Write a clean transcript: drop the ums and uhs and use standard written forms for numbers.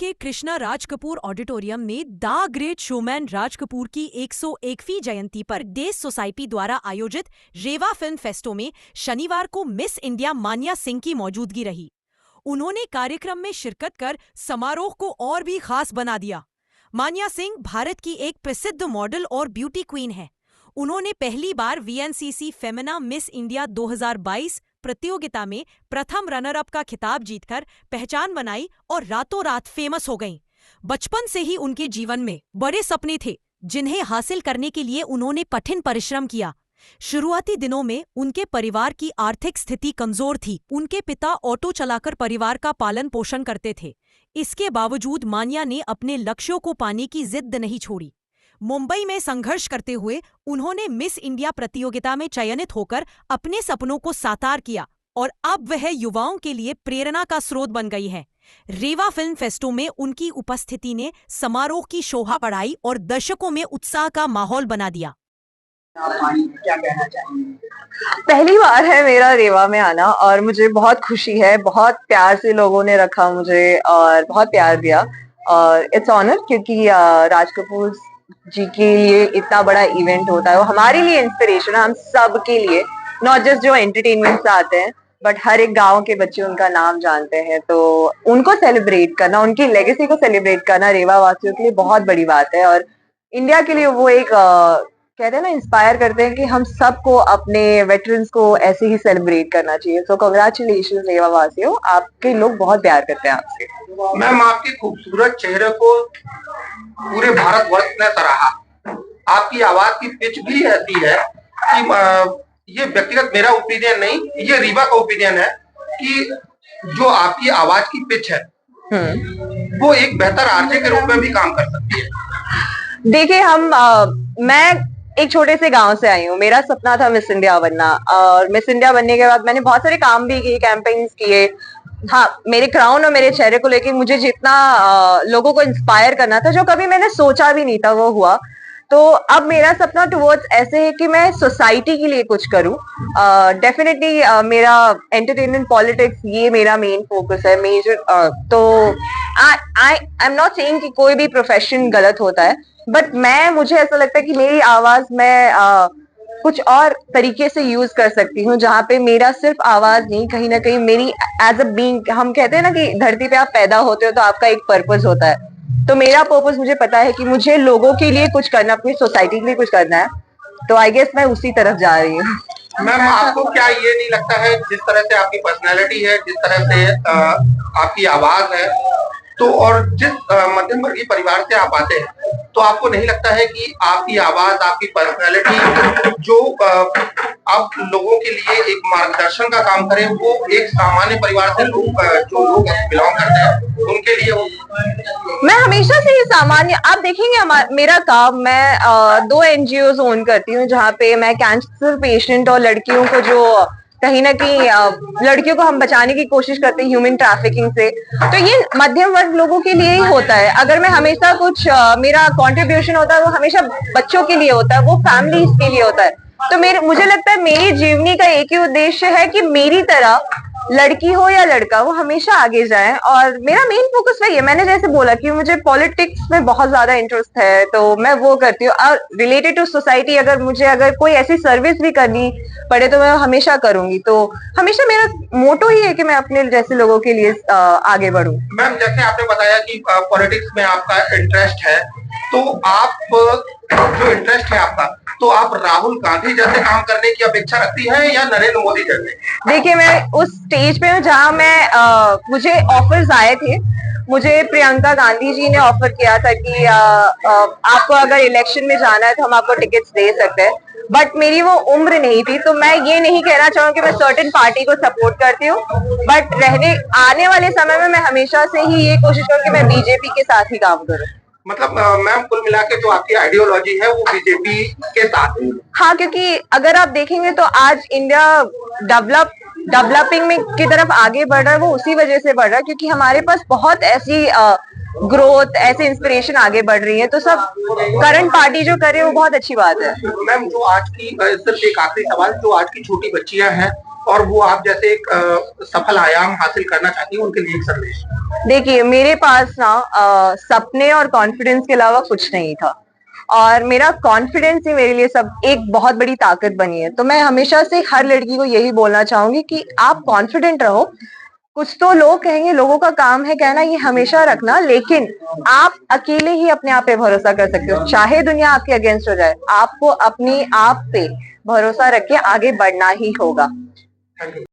के कृष्णा राज कपूर ऑडिटोरियम में the great showman Raj Kapoor की 101वीं जयंती पर देश सोसाइटी द्वारा आयोजित रेवा फिल्म फेस्टो में शनिवार को मिस इंडिया मान्या सिंह की मौजूदगी रही। उन्होंने कार्यक्रम में शिरकत कर समारोह को और भी खास बना दिया। मान्या सिंह भारत की एक प्रसिद्ध मॉडल और ब्यूटी क्वीन है। उन्होंने पहली बार वीएनसीसी फेमिना मिस इंडिया 2022 प्रतियोगिता में प्रथम रनर अप का खिताब जीतकर पहचान बनाई और रातों रात फेमस हो गईं। बचपन से ही उनके जीवन में बड़े सपने थे, जिन्हें हासिल करने के लिए उन्होंने कठिन परिश्रम किया। शुरुआती दिनों में उनके परिवार की आर्थिक स्थिति कमजोर थी। उनके पिता ऑटो चलाकर परिवार का पालन पोषण करते थे। इसके बावजूद मान्या ने अपने लक्ष्यों को पाने की जिद नहीं छोड़ी। मुंबई में संघर्ष करते हुए उन्होंने मिस इंडिया प्रतियोगिता में चयनित होकर अपने सपनों को साकार किया और अब वह युवाओं के लिए प्रेरणा का स्रोत बन गई है। रेवा फिल्म फेस्टो में उनकी उपस्थिति ने समारोह की शोभा बढ़ाई और दर्शकों में उत्साह का माहौल बना दिया। क्या कहना चाहेंगे? पहली बार है मेरा रेवा में आना और मुझे बहुत खुशी है। बहुत प्यार से लोगों ने रखा मुझे और बहुत प्यार दिया और इट्स ऑनर, क्योंकि राज कपूर जी के लिए इतना बड़ा इवेंट होता है। वो हमारे लिए इंस्पिरेशन है, हम सब के लिए, नॉट जस्ट जो एंटरटेनमेंट से आते हैं बट हर एक गांव के बच्चे उनका नाम जानते हैं। तो उनको सेलिब्रेट करना, उनकी लेगेसी को सेलिब्रेट करना रेवा वासियों के लिए बहुत बड़ी बात है और इंडिया के लिए वो एक कहते हैं ना, इंस्पायर करते हैं कि हम सबको अपने वेटरन्स को ऐसे ही सेलिब्रेट करना चाहिए। सो कांग्रेचुलेशंस रेवा वासियों, आपके लोग बहुत प्यार करते हैं आपसे। मैम, आपके खूबसूरत चेहरे को पूरे भारतवर्ष ने सराहा। आपकी आवाज की पिच भी ऐसी है कि ये व्यक्तिगत मेरा ओपिनियन नहीं, ये रीवा का ओपिनियन है कि जो आपकी आवाज की पिच है वो एक बेहतर आरजे के रूप में भी काम कर सकती है। देखिए, मैं एक छोटे से गांव से आई हूँ। मेरा सपना था मिस इंडिया बनना और मिस इंडिया बनने के बाद मैंने बहुत सारे काम भी किए, कैंपेन्स किए। हाँ, मेरे क्राउन और मेरे चेहरे को लेके मुझे जितना लोगों को इंस्पायर करना था, जो कभी मैंने सोचा भी नहीं था, वो हुआ। तो अब मेरा सपना टुवर्ड्स ऐसे है कि मैं सोसाइटी के लिए कुछ करूं। डेफिनेटली मेरा एंटरटेनमेंट पॉलिटिक्स, ये मेरा मेन फोकस है, मेजर। तो आई एम नॉट सेइंग कि कोई भी प्रोफेशन गलत होता है, बट मुझे ऐसा लगता है कि मेरी आवाज मैं कुछ और तरीके से यूज कर सकती हूँ, जहाँ पे मेरा सिर्फ आवाज नहीं, कहीं ना कहीं मेरी एज अ बीइंग, हम कहते हैं ना कि धरती पे आप पैदा होते हो तो आपका एक पर्पस होता है। तो मेरा पर्पस, मुझे पता है कि मुझे लोगों के लिए कुछ करना, अपनी सोसाइटी के लिए कुछ करना है। तो आई गेस मैं उसी तरफ जा रही हूँ। मैम, आपको क्या ये नहीं लगता है, जिस तरह से आपकी पर्सनैलिटी है, जिस तरह से आपकी आवाज है, तो और जिस मध्यम वर्गीय परिवार से आप आते हैं, तो आपको नहीं लगता है कि आपकी आवाज, आपकी पर्सनैलिटी जो आप लोगों के लिए एक मार्गदर्शन का काम करे, वो एक सामान्य परिवार से जो लोग बिलोंग करते हैं उनके लिए हो? मैं हमेशा से ही सामान्य, आप देखेंगे मेरा काम, मैं 2 NGOs ओन करती हूँ, जहाँ पे मैं कैंसर पेशेंट और लड़कियों को, जो कहीं ना कहीं लड़कियों को हम बचाने की कोशिश करते हैं ह्यूमन ट्रैफिकिंग से। तो ये मध्यम वर्ग लोगों के लिए ही होता है। अगर मैं हमेशा कुछ मेरा कंट्रीब्यूशन होता है, वो हमेशा बच्चों के लिए होता है, वो फैमिलीज के लिए होता है। तो मुझे लगता है मेरी जीवनी का एक ही उद्देश्य है कि मेरी तरह लड़की हो या लड़का, वो हमेशा आगे जाए। और मेरा मेन फोकस वही है। मैंने जैसे बोला कि मुझे पॉलिटिक्स में बहुत ज्यादा इंटरेस्ट है, तो मैं वो करती हूँ। और रिलेटेड टू सोसाइटी, अगर कोई ऐसी सर्विस भी करनी पड़े तो मैं हमेशा करूंगी। तो हमेशा मेरा मोटो ही है कि मैं अपने जैसे लोगों के लिए आगे बढ़ूं। मैम, जैसे आपने बताया कि पॉलिटिक्स में आपका इंटरेस्ट है, तो आप जो इंटरेस्ट है आपका, तो आप राहुल गांधी जैसे काम करने की अपेक्षा रखती है या नरेंद्र मोदी जैसे? देखिए, मैं उस स्टेज पे हूँ जहाँ मुझे ऑफर्स आए थे। मुझे प्रियंका गांधी जी ने ऑफर किया था कि आपको अगर इलेक्शन में जाना है तो हम आपको टिकट्स दे सकते हैं, बट मेरी वो उम्र नहीं थी। तो मैं ये नहीं कहना चाहूंगी कि मैं सर्टेन पार्टी को सपोर्ट करती हूँ, बट आने वाले समय में मैं हमेशा से ही ये कोशिश करूँ कि मैं बीजेपी के साथ ही काम करूँ। मतलब मैम, कुल मिला के जो आपकी आइडियोलॉजी है वो बीजेपी के साथ है। हाँ, क्योंकि अगर आप देखेंगे तो आज इंडिया डेवलपिंग में की तरफ आगे बढ़ रहा है, वो उसी वजह से बढ़ रहा है क्योंकि हमारे पास बहुत ऐसी ग्रोथ, ऐसे इंस्पिरेशन आगे बढ़ रही है। तो सब करंट पार्टी जो करे वो बहुत अच्छी बात है। मैम, जो आज की, सिर्फ एक आखिरी सवाल, जो आज की छोटी बच्चियां हैं और वो आप जैसे एक सफल आयाम हासिल करना चाहती हैं, उनके लिए एक संदेश। देखिए, मेरे पास ना सपने और कॉन्फिडेंस के अलावा कुछ नहीं था, और मेरा कॉन्फिडेंस ही मेरे लिए सब एक बहुत बड़ी ताकत बनी है। तो मैं हमेशा से हर लड़की को यही बोलना चाहूंगी कि आप कॉन्फिडेंट रहो। कुछ तो लोग कहेंगे, लोगों का काम है कहना, ये हमेशा रखना, लेकिन आप अकेले ही अपने आप पे भरोसा कर सकते हो। चाहे दुनिया आपके अगेंस्ट हो जाए, आपको अपने आप पे भरोसा रख के आगे बढ़ना ही होगा। Thank you.